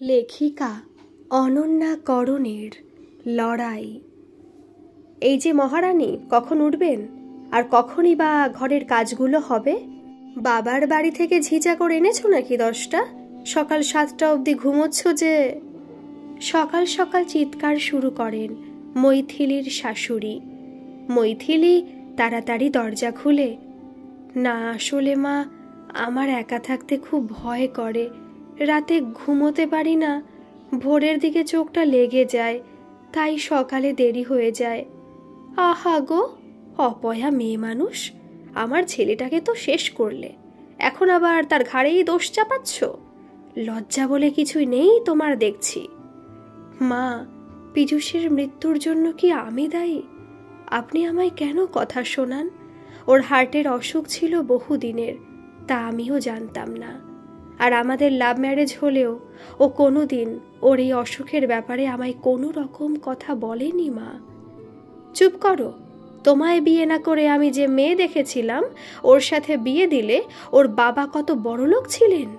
লেখিকা অনন্যা করণের লড়াই। এই যে মহারানী, কখন উঠবেন আর কখনই বা ঘরের কাজগুলো হবে? বাবার বাড়ি থেকে ঝিঁচা করে এনেছো নাকি 10টা? সকাল 7টা অবধি ঘুমোচ্ছ যে। সকাল সকাল চিৎকার শুরু করেন মৈথিলীর শাশুড়ি। মৈথিলী তাড়াতাড়ি দরজা খুলে, না আসলে মা, আমার একা থাকতে খুব ভয় করে, রাতে ঘুমোতে পারি না, ভোরের দিকে চোখটা লেগে যায়, তাই সকালে দেরি হয়ে যায়। আহা গো, অপয়া মেয়ে মানুষ, আমার ছেলেটাকে তো শেষ করলে, এখন আবার তার ঘাড়েই দোষ চাপাচ্ছ। লজ্জা বলে কিছুই নেই তোমার দেখছি। মা, পীযূষের মৃত্যুর জন্য কি আমি দায়ী? আপনি আমায় কেন কথা শোনান? ওর হার্টের অসুখ ছিল বহুদিনের, তা আমিও জানতাম না। আর আমাদের লাভ ম্যারেজ হলেও ও কোনোদিন ওর এই অসুখের ব্যাপারে আমায় কোনো রকম কথা বলেনি। মা, চুপ করো। তোমায় বিয়ে না করে আমি যে মেয়ে দেখেছিলাম, ওর সাথে বিয়ে দিলে ওর বাবা কত বড়লোক ছিলেন,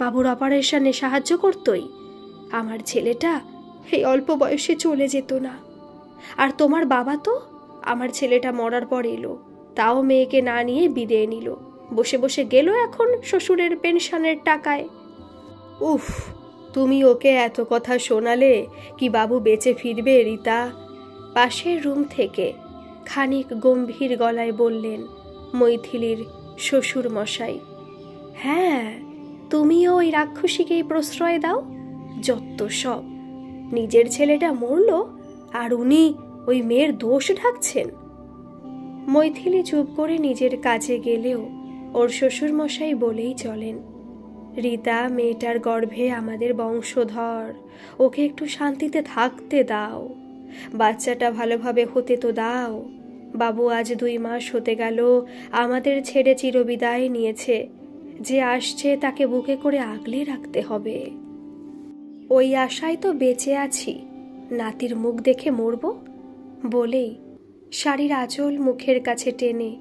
বাবুর অপারেশনে সাহায্য করতই। আমার ছেলেটা এই অল্প বয়সে চলে যেত না। আর তোমার বাবা তো আমার ছেলেটা মরার পর এলো, তাও মেয়েকে না নিয়ে বিদেয় নিল, বসে বসে গেল এখন শ্বশুরের পেনশনের টাকায়। উফ, তুমি ওকে এত কথা শোনালে কি বাবু বেঁচে ফিরবে রীতা? পাশের রুম থেকে খানিক গম্ভীর গলায় বললেন মৈথিলীর শ্বশুর মশাই। হ্যাঁ, তুমিও ওই রাক্ষসীকেই প্রশ্রয় দাও। যত সব, নিজের ছেলেটা মরল আর উনি ওই মেয়ের দোষ ঢাকছেন। মৈথিলী চুপ করে নিজের কাজে গেলেও ওর শ্বশুর মশাই বলেই চলেন, রীতা মেয়েটার গর্ভে আমাদের বংশধর, ওকে একটু শান্তিতে থাকতে দাও, বাচ্চাটা ভালোভাবে হতে তো দাও। বাবু আজ 2 মাস হতে গেল আমাদের ছেড়ে চিরবিদায় নিয়েছে, যে আসছে তাকে বুকে করে আগলে রাখতে হবে। ওই আশায় তো বেঁচে আছি, নাতির মুখ দেখে মরব। বলেই শাড়ির আঁচল মুখের কাছে টেনে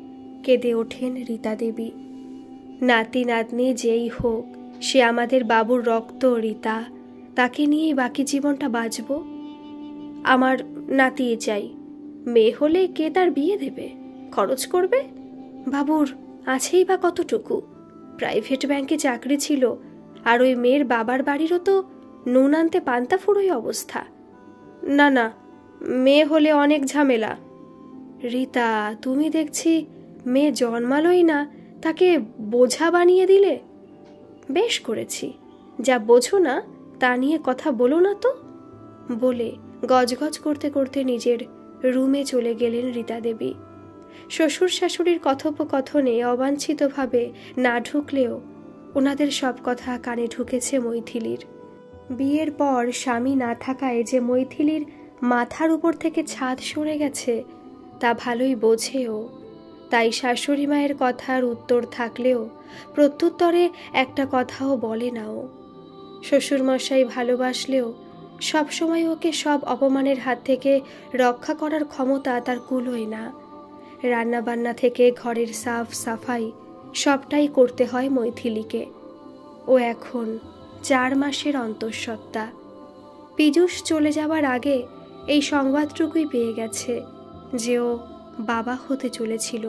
কেঁদে ওঠেন রীতা দেবী। নাতি নাতনি যেই হোক, সে আমাদের বাবুর রক্ত রীতা, তাকে নিয়েই বাকি জীবনটা বাঁচব। আমার নাতি চাই, মেয়ে হলে কে তার বিয়ে দেবে, খরচ করবে? বাবুর আছেই বা কতটুকু? প্রাইভেট ব্যাংকে চাকরি ছিল, আর ওই মেয়ের বাবার বাড়িরও তো নুন আনতে পান্তা ফুরোই অবস্থা। না না, মেয়ে হলে অনেক ঝামেলা। রীতা, তুমি দেখছি মেয়ে জন্মালোই না, তাকে বোঝা বানিয়ে দিলে। বেশ করেছি, যা বোঝো না তা নিয়ে কথা বলো না তো। বলে গজগজ করতে করতে নিজের রুমে চলে গেলেন রীতা দেবী। শ্বশুর শাশুড়ির কথোপকথনে অবাঞ্ছিতভাবে না ঢুকলেও ওনাদের সব কথা কানে ঢুকেছে মৈথিলীর। বিয়ের পর স্বামী না থাকায় যে মৈথিলীর মাথার উপর থেকে ছাদ সরে গেছে তা ভালোই বোঝেও, তাই শাশুড়ি মায়ের কথার উত্তর থাকলেও প্রত্যুত্তরে একটা কথাও বলে না ও। শ্বশুরমশাই ভালোবাসলেও সবসময় ওকে সব অপমানের হাত থেকে রক্ষা করার ক্ষমতা তার কুলোয় না। রান্নাবান্না থেকে ঘরের সাফ সাফাই সবটাই করতে হয় মৈথিলীকে। ও এখন 4 মাসের অন্তঃসত্ত্বা। পীযূষ চলে যাওয়ার আগে এই সংবাদটুকুই পেয়ে গেছে যে ও বাবা হতে চলেছিল,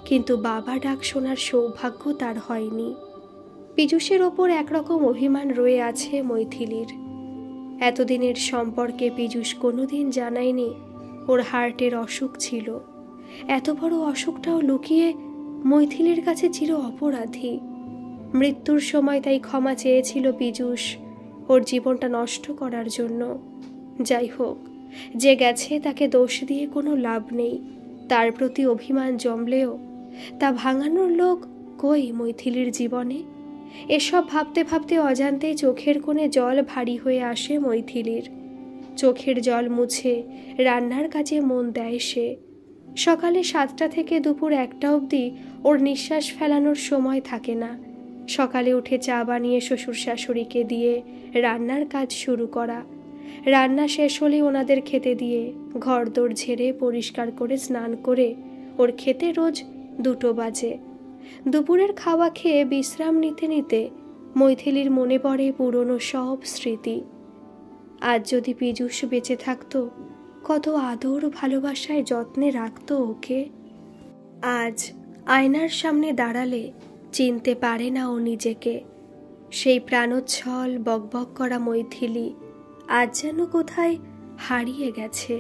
কিন্তু বাবা ডাক শোনার সৌভাগ্য তার হয়নি। পীযূষের ওপর একরকম অভিমান রয়ে আছে মৈথিলীর। এতদিনের সম্পর্কে পীযূষ কোনোদিন জানায়নি ওর হার্টের অসুখ ছিল। এত বড় অসুখটাও লুকিয়ে মৈথিলীর কাছে চির অপরাধী। মৃত্যুর সময় তাই ক্ষমা চেয়েছিল পীযূষ ওর জীবনটা নষ্ট করার জন্য। যাই হোক, যে গেছে তাকে দোষ দিয়ে কোনো লাভ নেই। তার প্রতি অভিমান জমলেও তা ভাঙানোর লোক কই মৈথিলীর জীবনে? এসব ভাবতে ভাবতে অজান্তেই চোখের কোণে জল ভারী হয়ে আসে মৈথিলীর। চোখের জল মুছে রান্নার কাজে মন দেয় সে। সকালে 7টা থেকে দুপুর 1টা অবধি ওর নিঃশ্বাস ফেলানোর সময় থাকে না। সকালে উঠে চা বানিয়ে শ্বশুর শাশুড়িকে দিয়ে রান্নার কাজ শুরু করা, রান্না শেষ হলে ওনাদের খেতে দিয়ে ঘরদোর ঝেড়ে পরিষ্কার করে স্নান করে ওর খেতে রোজ 2টো বাজে। দুপুরের খাওয়া খেয়ে বিশ্রাম নিতে নিতে মৈথিলীর মনে পড়ে পুরনো সব স্মৃতি। আজ যদি পীযূষ বেঁচে থাকতো, কত আদর ভালোবাসায় যত্নে রাখতো ওকে। আজ আয়নার সামনে দাঁড়ালে চিনতে পারে না ও নিজেকে। সেই প্রাণোচ্ছল বকবক করা মৈথিলী আজ যেন কোথায় হারিয়ে গেছে।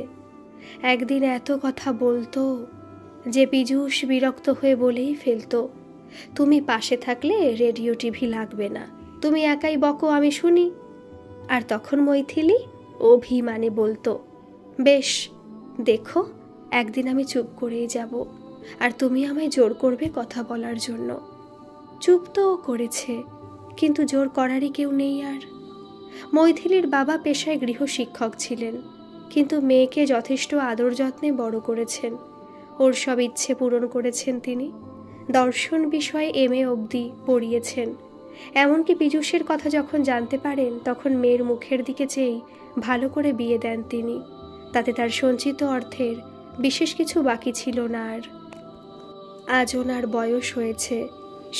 একদিন এত কথা বলতো যে পীযূষ বিরক্ত হয়ে বলেই ফেলতো, তুমি পাশে থাকলে রেডিও টিভি লাগবে না, তুমি একাই বকো, আমি শুনি। আর তখন মৈথিলী অভিমানে বলতো, বেশ, দেখো একদিন আমি চুপ করেই যাব, আর তুমি আমায় জোর করবে কথা বলার জন্য। চুপ তো করেছে, কিন্তু জোর করারই কেউ নেই আর। মৈথিলীর বাবা পেশায় গৃহশিক্ষক ছিলেন, কিন্তু মেয়েকে যথেষ্ট আদর যত্নে বড় করেছেন। ওর সব ইচ্ছে পূরণ করেছেন তিনি। দর্শন বিষয়ে MA অবধি পড়িয়েছেন। এমনকি পীযূষের কথা যখন জানতে পারেন, তখন মেয়ের মুখের দিকে চেয়েই ভালো করে বিয়ে দেন তিনি। তাতে তার সঞ্চিত অর্থের বিশেষ কিছু বাকি ছিল না আর। আজ ওনার বয়স হয়েছে,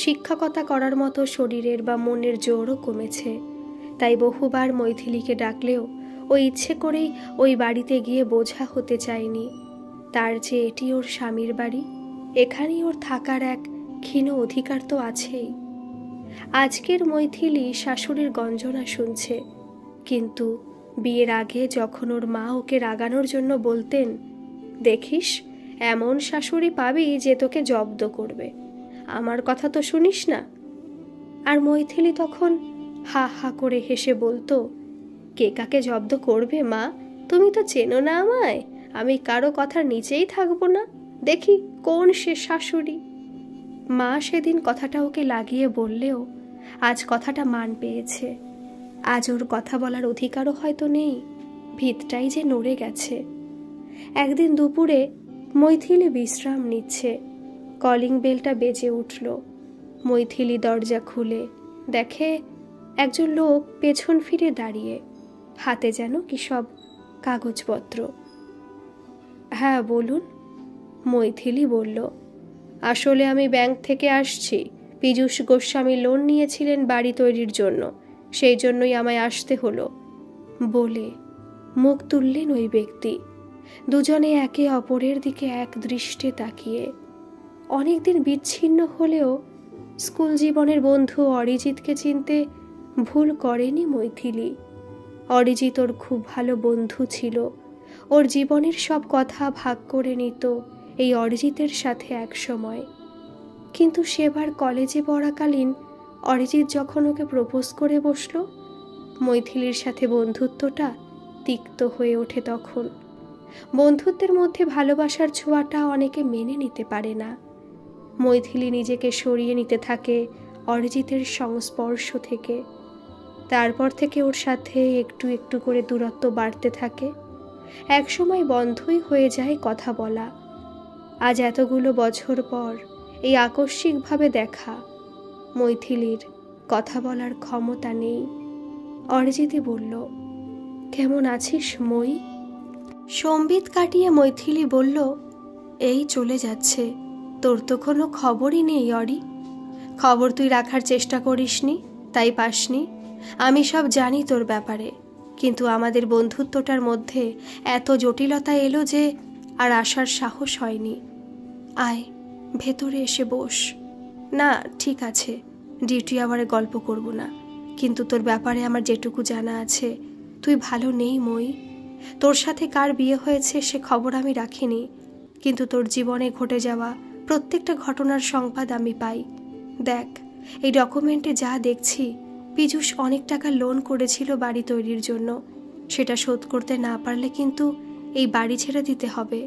শিক্ষকতা করার মতো শরীরের বা মনের জোরও কমেছে। তাই বহুবার মৈথিলীকে ডাকলেও ও ইচ্ছে করেই ওই বাড়িতে গিয়ে বোঝা হতে চায়নি। তার যে এটি ওর স্বামীর বাড়ি, এখানেই ওর থাকার এক ক্ষীণ অধিকার তো আছেই। আজকের মৈথিলী শাশুড়ির গঞ্জনা শুনছে, কিন্তু বিয়ের আগে যখন ওর মা ওকে রাগানোর জন্য বলতেন, দেখিস এমন শাশুড়ি পাবি যে তোকে জব্দ করবে, আমার কথা তো শুনিস না। আর মৈথিলী তখন হা হা করে হেসে বলতো, কে কাকে জব্দ করবে মা, তুমি তো চেনো না আমায়, আমি কারো কথার নিচেই থাকবো না, দেখি কোন সে শাশুড়ি। মা সেদিন কথাটা ওকে লাগিয়ে বললেও আজ কথাটা মান পেয়েছে। আজ ওর কথা বলার অধিকারও হয়তো নেই, ভিতটাই যে নড়ে গেছে। একদিন দুপুরে মৈথিলী বিশ্রাম নিচ্ছে, কলিং বেলটা বেজে উঠল। মৈথিলী দরজা খুলে দেখে একজন লোক পেছন ফিরে দাঁড়িয়ে, হাতে যেন কি সব কাগজপত্র। হ্যাঁ বলুন, মৈথিলী বলল, আসলে আমি ব্যাংক থেকে আসছি। পীযূষ গোস্বামী লোন নিয়েছিলেন বাড়ি তৈরির জন্য, সেই জন্যই আমায় আসতে হলো বলে মুখ তুললেন ওই ব্যক্তি। দুজনে একে অপরের দিকে এক দৃষ্টে তাকিয়ে। অনেকদিন বিচ্ছিন্ন হলেও স্কুল জীবনের বন্ধু অরিজিৎকে চিনতে ভুল করেনি মৈথিলী। অরিজিৎ ওর খুব ভালো বন্ধু ছিল, ওর জীবনের সব কথা ভাগ করে নিত এই অরিজিতের সাথে এক সময়। কিন্তু সেবার কলেজে পড়াকালীন অরিজিৎ যখন ওকে প্রপোজ করে বসলো, মৈথিলীর সাথে বন্ধুত্বটা তিক্ত হয়ে ওঠে তখন। বন্ধুত্বের মধ্যে ভালোবাসার ছোঁয়াটা অনেকে মেনে নিতে পারে না। মৈথিলী নিজেকে সরিয়ে নিতে থাকে অরিজিতের সংস্পর্শ থেকে। তারপর থেকে ওর সাথে একটু একটু করে দূরত্ব বাড়তে থাকে। একসময় বন্ধই হয়ে যায় কথা বলা। আজ এতগুলো বছর পর এই আকস্মিকভাবে দেখা, মৈথিলীর কথা বলার ক্ষমতা নেই। অরিজিৎই বলল, কেমন আছিস মই? সম্বিত কাটিয়ে মৈথিলী বলল, এই চলে যাচ্ছে, তোর তো কোনো খবরই নেই অরি। খবর তুই রাখার চেষ্টা করিসনি, তাই পাসনি। আমি সব জানি তোর ব্যাপারে, কিন্তু আমাদের বন্ধুত্বটার মধ্যে এত জটিলতা এলো যে আর আসার সাহস হয়নি। আয় ভেতরে এসে বস। না ঠিক আছে, ডিউটি আওয়ারে গল্প করব না, কিন্তু তোর ব্যাপারে আমার যেটুকু জানা আছে, তুই ভালো নেই মই। তোর সাথে কার বিয়ে হয়েছে সে খবর আমি রাখিনি, কিন্তু তোর জীবনে ঘটে যাওয়া প্রত্যেকটা ঘটনার সংবাদ আমি পাই। দেখ, এই ডকুমেন্টে যা দেখছি, পীযূষ অনেক টাকা লোন করেছিল বাড়ি তৈরির জন্য। সেটা শোধ করতে না পারলে কিন্তু এই বাড়ি ছেড়ে দিতে হবে।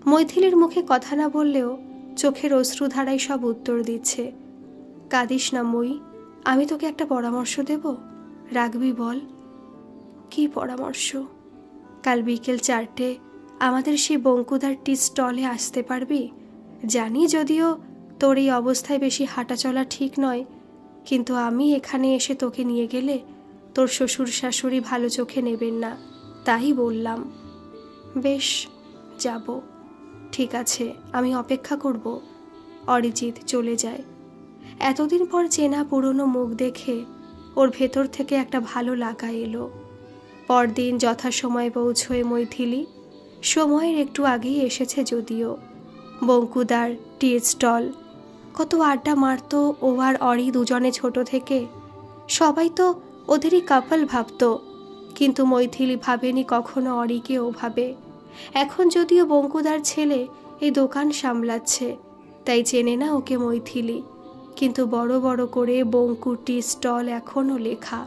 মৈথিলীর মুখে কথা না বললেও চোখের অশ্রুধারায় সব উত্তর দিচ্ছে। কাঁদিস না মই, আমি তোকে একটা পরামর্শ দেব, রাখবি বল? কি পরামর্শ? কাল বিকেল 4টে আমাদের সেই বঙ্কুদার টি স্টলে আসতে পারবি? জানি যদিও তোর এই অবস্থায় বেশি হাঁটা চলা ঠিক নয়, কিন্তু আমি এখানে এসে তোকে নিয়ে গেলে তোর শ্বশুর শাশুড়ি ভালো চোখে নেবেন না, তাই বললাম। বেশ, যাব। ঠিক আছে, আমি অপেক্ষা করব। অরিজিৎ চলে যায়। এতদিন পর চেনা পুরনো মুখ দেখে ওর ভেতর থেকে একটা ভালো লাগা এলো। পরদিন যথাসময়ে পৌঁছয় মৈথিলি। সময়ের একটু আগেই এসেছে যদিও। বঙ্কুদার টি স্টল, কত আড্ডা মারত ও আর অরি দুজনে ছোট থেকে। সবাই তো ওদেরই কাপল ভাবত, কিন্তু মৈথিলি ভাবেনি কখনো অরিকে ও ভাবে। এখন যদিও বঙ্কুদার ছেলে এই দোকান সামলাচ্ছে, তাই চেনে না ওকে মৈথিলি, কিন্তু বড় বড় করে বঙ্কুর টি স্টল এখনও লেখা।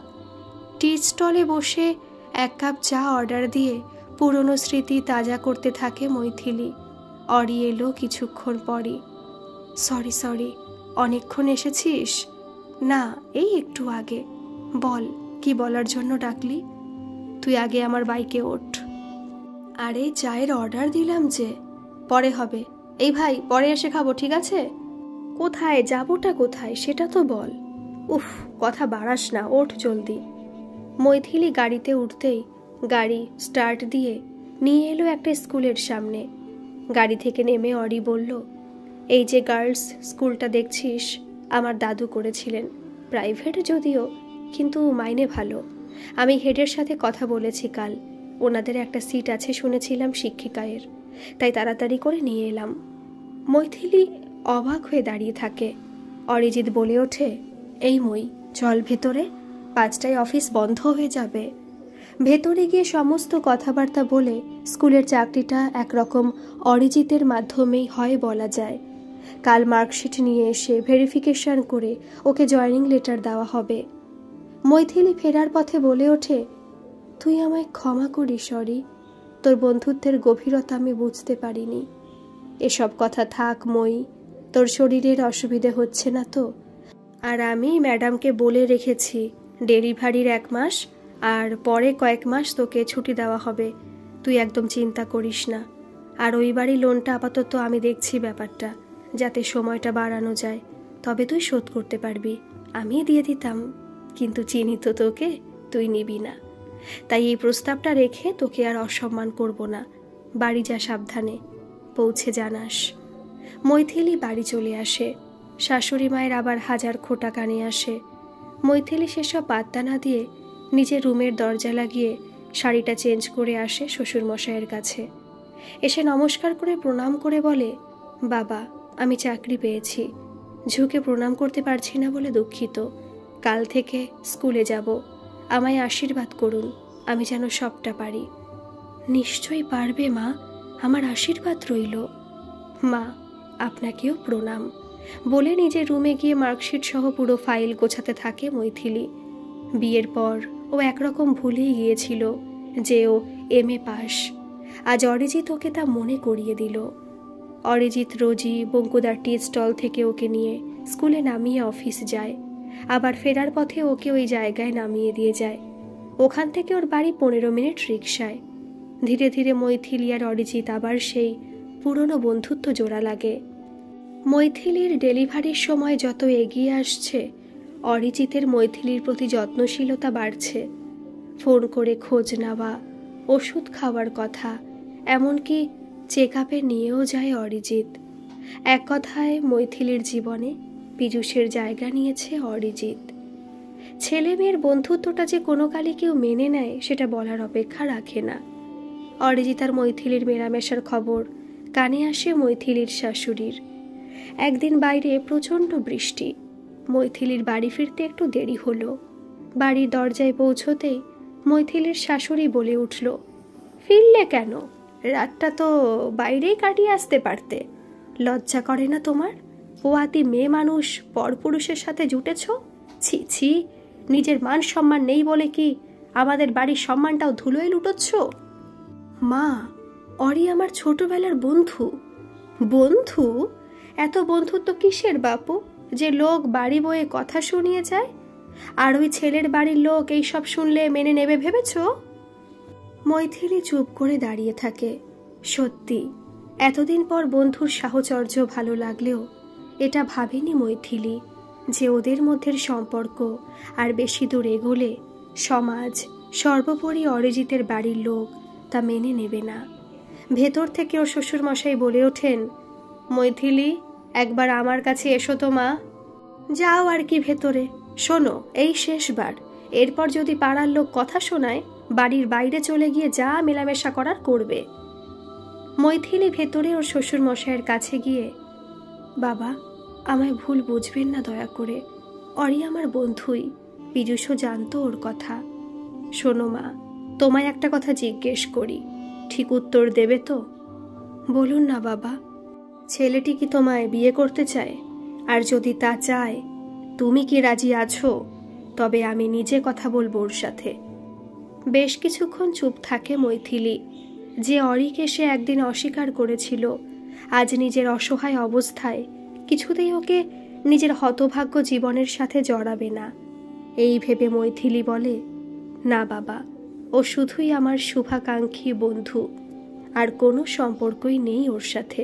টি স্টলে বসে 1 কাপ চা অর্ডার দিয়ে পুরনো স্মৃতি তাজা করতে থাকে মৈথিলি। অরি এলো কিছুক্ষণ পরই। সরি, অনেকক্ষণ এসেছিস? না, এই একটু আগে। বল, কি বলার জন্য ডাকলি? তুই আগে আমার বাইকে ওঠ। আরে চায়ের অর্ডার দিলাম যে। পরে হবে। এই ভাই, পরে এসে খাবো, ঠিক আছে? কোথায় যাবোটা, কোথায় সেটা তো বল। উফ, কথা বাড়াস না, ওঠ জলদি। মৈথিলি গাড়িতে উঠতেই গাড়ি স্টার্ট দিয়ে নিয়ে এলো একটা স্কুলের সামনে। গাড়ি থেকে নেমে অরি বলল, এই যে গার্লস স্কুলটা দেখছিস, আমার দাদু করেছিলেন। প্রাইভেট যদিও, কিন্তু মাইনে ভালো। আমি হেডের সাথে কথা বলেছি কাল। ওনাদের একটা সিট আছে শুনেছিলাম শিক্ষিকায়ের, তাই তাড়াতাড়ি করে নিয়ে এলাম। মৈথিলি অবাক হয়ে দাঁড়িয়ে থাকে। অরিজিৎ বলে ওঠে, এই মই, চল ভেতরে, 5টায় অফিস বন্ধ হয়ে যাবে। ভেতরে গিয়ে সমস্ত কথাবার্তা বলে স্কুলের চাকরিটা একরকম অরিজিতের মাধ্যমেই হয় বলা যায়। কাল মার্কশিট নিয়ে এসে ভেরিফিকেশন করে ওকে জয়েনিং লেটার দেওয়া হবে। মৈথিলি ফেরার পথে বলে ওঠে, তুই আমায় ক্ষমা করিস অরি, তোর বন্ধুত্বের গভীরতা আমি বুঝতে পারিনি। এসব কথা থাক মই, তোর শরীরের অসুবিধে হচ্ছে না তো? আর আমি ম্যাডামকে বলে রেখেছি ডেলিভারির 1 মাস আর পরে কয়েক মাস তোকে ছুটি দেওয়া হবে। তুই একদম চিন্তা করিস না। আর ওই বাড়ি লোনটা আপাতত আমি দেখছি ব্যাপারটা, যাতে সময়টা বাড়ানো যায়, তবে তুই শোধ করতে পারবি। আমি দিয়ে দিতাম, কিন্তু চিনি তো তোকে, তুই নিবি না। তাই এই প্রস্তাবটা রেখে তোকে আর অসম্মান করব না। বাড়ি যা সাবধানে, পৌঁছে জানাস। মৈথিলি বাড়ি চলে আসে। শাশুড়ি মায়ের আবার হাজার খোঁটা কানে আসে। মৈথিলি সেসব পাত্তা না দিয়ে নিজের রুমের দরজা লাগিয়ে শাড়িটা চেঞ্জ করে আসে শ্বশুরমশাইয়ের কাছে। এসে নমস্কার করে প্রণাম করে বলে, বাবা, আমি চাকরি পেয়েছি। ঝুঁকে প্রণাম করতে পারছি না বলে দুঃখিত। কাল থেকে স্কুলে যাব। আমায় আশীর্বাদ করুন, আমি যেন সবটা পারি। নিশ্চয়ই পারবে মা, আমার আশীর্বাদ রইল। মা, আপনাকেও প্রণাম বলে নিজের রুমে গিয়ে মার্কশিট সহ পুরো ফাইল গোছাতে থাকে মৈথিলি। বিয়ের পর ও একরকম ভুলেই গিয়েছিল যে ও MA পাস। আজ অরিজিৎ ওকে তা মনে করিয়ে দিল। অরিজিৎ রোজই বঙ্কুদার টি স্টল থেকে ওকে নিয়ে স্কুলে নামিয়ে অফিস যায়, আবার ফেরার পথে ওকে ওই জায়গায় নামিয়ে দিয়ে যায়। ওখান থেকে ওর বাড়ি 15 মিনিট রিকশায়। ধীরে ধীরে মৈথিলি আর অরিজিৎ আবার সেই পুরনো বন্ধুত্ব জোড়া লাগে। মৈথিলির ডেলিভারির সময় যত এগিয়ে আসছে, অরিজিতের মৈথিলির প্রতি যত্নশীলতা বাড়ছে। ফোন করে খোঁজ নেওয়া, ওষুধ খাওয়ার কথা, এমনকি চেক আপে নিয়েও যায় অরিজিৎ। এক কথায় মৈথিলির জীবনে পীযূষের জায়গা নিয়েছে অরিজিৎ। ছেলে মেয়ের বন্ধুত্বটা যে কোনো কালে কেউ মেনে নেয় সেটা বলার অপেক্ষা রাখে না। অরিজিৎ আর মৈথিলির মেলামেশার খবর কানে আসে মৈথিলির শাশুড়ির। একদিন বাইরে প্রচণ্ড বৃষ্টি। মৈথিলির বাড়ি ফিরতে একটু দেরি হলো। বাড়ির দরজায় পৌঁছতেই মৈথিলির শাশুড়ি বলে উঠল, ফিরলে কেন? রাতটা তো বাইরেই কাটিয়ে আসতে পারতে। লজ্জা করে না তোমার? পোয়াতি মেয়ে মানুষ পরপুরুষের সাথে জুটেছ? ছি ছি, নিজের মান সম্মান নেই বলে কি আমাদের বাড়ির সম্মানটাও ধুলোয় লুটোচ্ছ? মা, অরি আমার ছোটবেলার বন্ধু। বন্ধু? এত বন্ধুত্ব কিসের বাপু, যে লোক বাড়ি বয়ে কথা শুনিয়ে যায়? আর ওই ছেলের বাড়ির লোক এইসব শুনলে মেনে নেবে ভেবেছ? মৈথিলি চুপ করে দাঁড়িয়ে থাকে। সত্যি, এতদিন পর বন্ধুর সাহচর্য ভালো লাগলেও এটা ভাবেনি মৈথিলি যে ওদের মধ্যের সম্পর্ক আর বেশি দূর এগোলে সমাজ, সর্বোপরি অরিজিতের বাড়ির লোক তা মেনে নেবে না। ভেতর থেকে ওর শ্বশুরমশাই বলে ওঠেন, মৈথিলি, একবার আমার কাছে এসো তো মা। যাও আর কি ভেতরে, শোনো এই শেষবার, এরপর যদি পাড়ার লোক কথা শোনায় বাড়ির বাইরে চলে গিয়ে যা মেলামেশা করার করবে। মৈথিলি ভেতরে ওর শ্বশুর মশাইয়ের কাছে গিয়ে, বাবা আমায় ভুল বুঝবেন না দয়া করে, অরি আমার বন্ধুই, পীযূষও জানতো ওর কথা। শোনো মা, তোমায় একটা কথা জিজ্ঞেস করি, ঠিক উত্তর দেবে তো? বলুন না বাবা। ছেলেটি কি তোমায় বিয়ে করতে চায়? আর যদি তা চায়, তুমি কি রাজি আছো? তবে আমি নিজে কথা বলবো ওর সাথে। বেশ কিছুক্ষণ চুপ থাকে মৈথিলি। যে অরিকে সে একদিন অস্বীকার করেছিল, আজ নিজের অসহায় অবস্থায় কিছুতেই ওকে নিজের হতভাগ্য জীবনের সাথে জড়াবে না। এই ভেবে মৈথিলি বলে, না বাবা, ও শুধুই আমার শুভাকাঙ্ক্ষী বন্ধু, আর কোনো সম্পর্কই নেই ওর সাথে,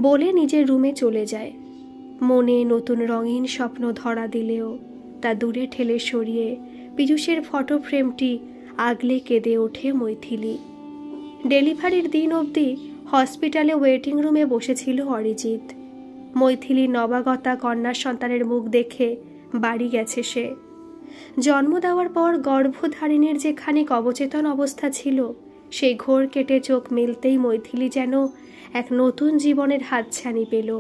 বলে নিজের রুমে চলে যায়। মনে নতুন রঙিন স্বপ্ন ধরা দিলেও তা দূরে ঠেলে সরিয়ে পীযূষের ফটো ফ্রেমটি আগলে কেঁদে ওঠে মৈথিলি। ডেলিভারির দিন অবধি হসপিটালে ওয়েটিং রুমে বসেছিল অরিজিৎ। মৈথিলির নবাগতা কন্যা সন্তানের মুখ দেখে বাড়ি গেছে সে। জন্ম দেওয়ার পর গর্ভধারিণীর যে খানিক অবচেতন অবস্থা ছিল, সেই ঘোর কেটে চোখ মেলতেই মৈথিলি যেন এক নতুন জীবনের হাতছানি পেল।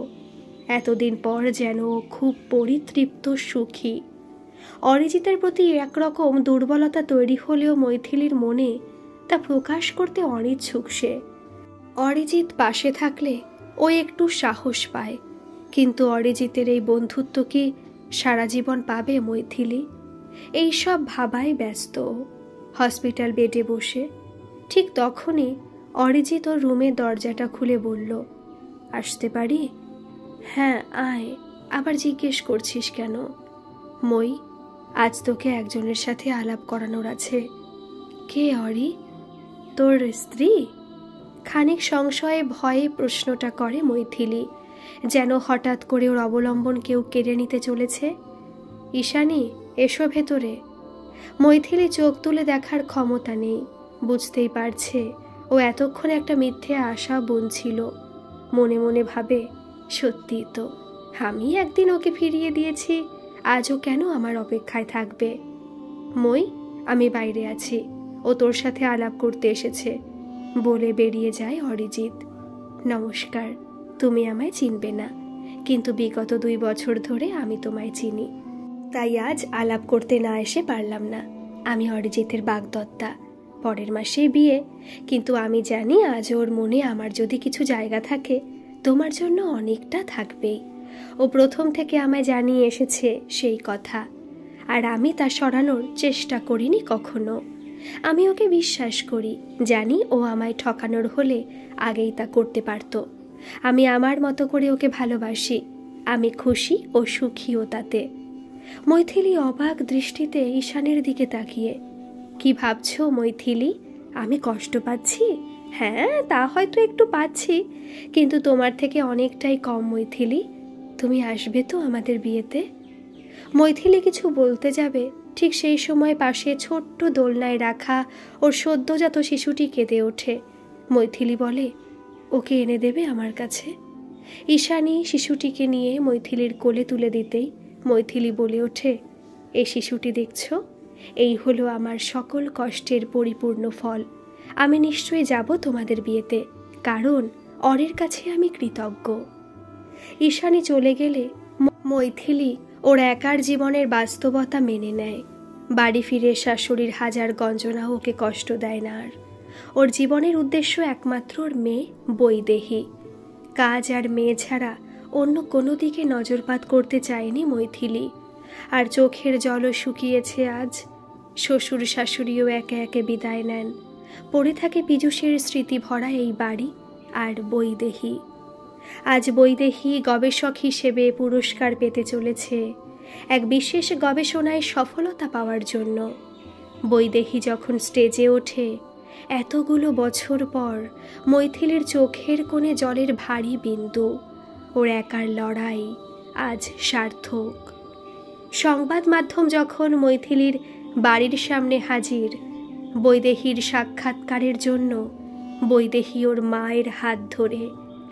এতদিন পর যেন খুব পরিতৃপ্ত, সুখী। অরিজিতের প্রতি একরকম দুর্বলতা তৈরি হলেও মৈথিলির মনে তা প্রকাশ করতে অনিচ্ছুক সে। অরিজিৎ পাশে থাকলে ও একটু সাহস পায়, কিন্তু অরিজিতের এই বন্ধুত্ব কি সারা জীবন পাবে মৈথিলি? এইসব ভাবায় ব্যস্ত হসপিটাল বেডে বসে। ঠিক তখনই অরিজিৎ ওর রুমের দরজাটা খুলে বলল, আসতে পারি? হ্যাঁ আয়, আবার জিজ্ঞেস করছিস কেন? মই, আজ তোকে একজনের সাথে আলাপ করানোর আছে। কে অরি? তোর স্ত্রী? খানিক সংশয়ে ভয়ে প্রশ্নটা করে মৈথিলি, যেন হঠাৎ করে ওর অবলম্বন কেউ কেড়ে নিতে চলেছে। ঈশানী, এসো ভেতরে। মৈথিলি চোখ তুলে দেখার ক্ষমতা নেই, বুঝতেই পারছে ও এতক্ষণ একটা মিথ্যে আশা বুনছিল। মনে মনে ভাবে, সত্যি তো, আমি একদিন ওকে ফিরিয়ে দিয়েছি, আজও কেন আমার অপেক্ষায় থাকবে? মই, আমি বাইরে আছি, ও তোর সাথে আলাপ করতে এসেছে, বলে বেরিয়ে যায় অরিজিৎ। নমস্কার, তুমি আমায় চিনবে না, কিন্তু বিগত 2 বছর ধরে আমি তোমায় চিনি, তাই আজ আলাপ করতে না এসে পারলাম না। আমি অরিজিতের বাগদত্তা, পরের মাসেই বিয়ে, কিন্তু আমি জানি আজ ওর মনে আমার যদি কিছু জায়গা থাকে, তোমার জন্য অনেকটা থাকবেই। ও প্রথম থেকে আমায় জানিয়ে এসেছে সেই কথা, আর আমি তা সরানোর চেষ্টা করিনি কখনো। আমি ওকে বিশ্বাস করি, জানি ও আমায় ঠকানোর হলে আগেই তা করতে পারত। আমি আমার মতো করে ওকে ভালোবাসি, আমি খুশি ও সুখীও তাতে। মৈথিলি অবাক দৃষ্টিতে ঈশানের দিকে তাকিয়ে, কি ভাবছো মৈথিলি, আমি কষ্ট পাচ্ছি? হ্যাঁ, তা হয়তো একটু পাচ্ছি, কিন্তু তোমার থেকে অনেকটাই কম মৈথিলি। তুমি আসবে তো আমাদের বিয়েতে? মৈথিলি কিছু বলতে যাবে, ঠিক সেই সময় পাশে ছোট্ট দোলনায় রাখা ওর সদ্যজাত শিশুটি কেঁদে ওঠে। মৈথিলি বলে, ওকে এনে দেবে আমার কাছে? ঈশানী শিশুটিকে নিয়ে মৈথিলির কোলে তুলে দিতেই মৈথিলি বলে ওঠে, এই শিশুটি দেখছো, এই হলো আমার সকল কষ্টের পরিপূর্ণ ফল। আমি নিশ্চয়ই যাব তোমাদের বিয়েতে, কারণ অরের কাছে আমি কৃতজ্ঞ। ঈশানী চলে গেলে মৈথিলি ওর একার জীবনের বাস্তবতা মেনে নেয়। বাড়ি ফিরে শাশুড়ির হাজার গঞ্জনা ওকে কষ্ট দেয় না আর। ওর জীবনের উদ্দেশ্য একমাত্র ওর মেয়ে বৈদেহী। কাজ আর মেয়ে ছাড়া অন্য কোনো দিকে নজরপাত করতে চায়নি মৈথিলি। আর চোখের জলও শুকিয়েছে আজ। শ্বশুর শাশুড়িও একে একে বিদায় নেন। পড়ে থাকে পীযূষের স্মৃতি ভরা এই বাড়ি আর বৈদেহী। আজ বৈদেহী গবেষক হিসেবে পুরস্কার পেতে চলেছে এক বিশেষ গবেষণায় সফলতা পাওয়ার জন্য। বৈদেহী যখন স্টেজে ওঠে, এতগুলো বছর পর মৈথিলির চোখের কোণে জলের ভারী বিন্দু। ওর একার লড়াই আজ সার্থক। সংবাদ মাধ্যম যখন মৈথিলির বাড়ির সামনে হাজির বৈদেহীর সাক্ষাৎকারের জন্য, বৈদেহী ওর মায়ের হাত ধরে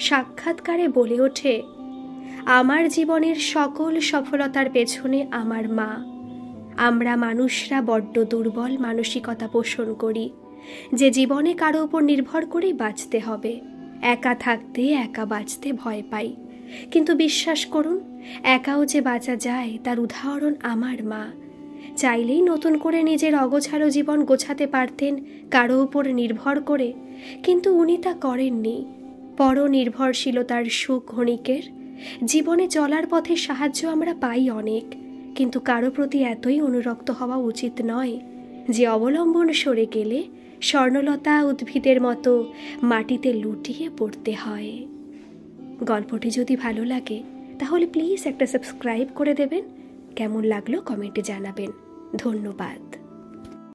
সাক্ষাৎকারে বলে ওঠে, আমার জীবনের সকল সফলতার পেছনে আমার মা। আমরা মানুষরা বড্ড দুর্বল মানসিকতা পোষণ করি, যে জীবনে কারো ওপর নির্ভর করেই বাঁচতে হবে, একা থাকতে একা বাঁচতে ভয় পাই। কিন্তু বিশ্বাস করুন, একাও যে বাঁচা যায় তার উদাহরণ আমার মা। চাইলেই নতুন করে নিজের অগোছালো জীবন গোছাতে পারতেন কারো উপর নির্ভর করে, কিন্তু উনি তা করেননি। পরনির্ভরশীলতার সুখ ক্ষণিকের, জীবনে চলার পথে সাহায্য আমরা পাই অনেক, কিন্তু কারো প্রতি এতই অনুরক্ত হওয়া উচিত নয় যে অবলম্বন সরে গেলে স্বর্ণলতা উদ্ভিদের মতো মাটিতে লুটিয়ে পড়তে হয়। গল্পটি যদি ভালো লাগে তাহলে প্লিজ একটা সাবস্ক্রাইব করে দেবেন। কেমন লাগলো কমেন্টে জানাবেন। ধন্যবাদ।